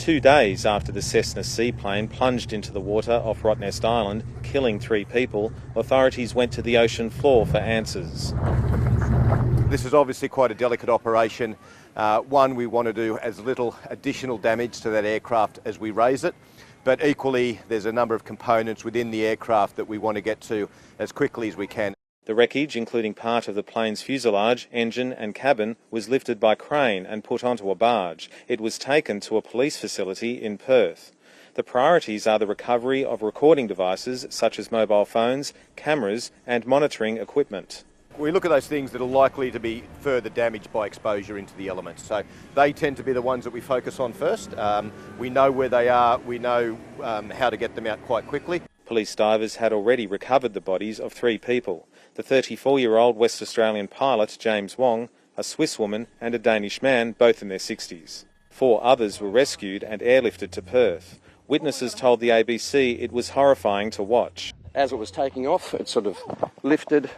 2 days after the Cessna seaplane plunged into the water off Rottnest Island, killing 3 people, authorities went to the ocean floor for answers. This is obviously quite a delicate operation. One, we want to do as little additional damage to that aircraft as we raise it, but equally there's a number of components within the aircraft that we want to get to as quickly as we can. The wreckage, including part of the plane's fuselage, engine and cabin, was lifted by crane and put onto a barge. It was taken to a police facility in Perth. The priorities are the recovery of recording devices such as mobile phones, cameras and monitoring equipment. We look at those things that are likely to be further damaged by exposure into the elements. So they tend to be the ones that we focus on first. We know where they are, we know how to get them out quite quickly. Police divers had already recovered the bodies of 3 people. The 34-year-old West Australian pilot, James Wong, a Swiss woman and a Danish man, both in their 60s. 4 others were rescued and airlifted to Perth. Witnesses told the ABC it was horrifying to watch. As it was taking off, it sort of lifted,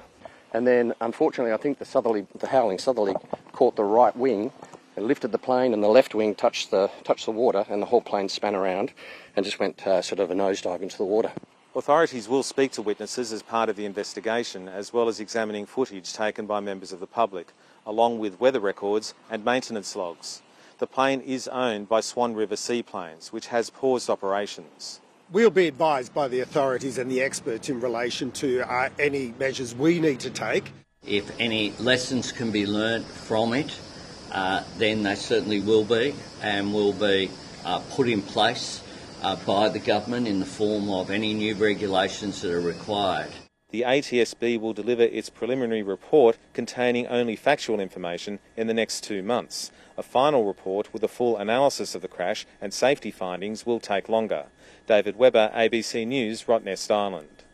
and then unfortunately I think the howling southerly caught the right wing and lifted the plane, and the left wing touched the water, and the whole plane span around and just went sort of a nosedive into the water. Authorities will speak to witnesses as part of the investigation, as well as examining footage taken by members of the public, along with weather records and maintenance logs. The plane is owned by Swan River Seaplanes, which has paused operations. We'll be advised by the authorities and the experts in relation to any measures we need to take. If any lessons can be learnt from it, then they certainly will be, and will be put in place by the government in the form of any new regulations that are required. The ATSB will deliver its preliminary report containing only factual information in the next 2 months. A final report with a full analysis of the crash and safety findings will take longer. David Webber, ABC News, Rottnest Island.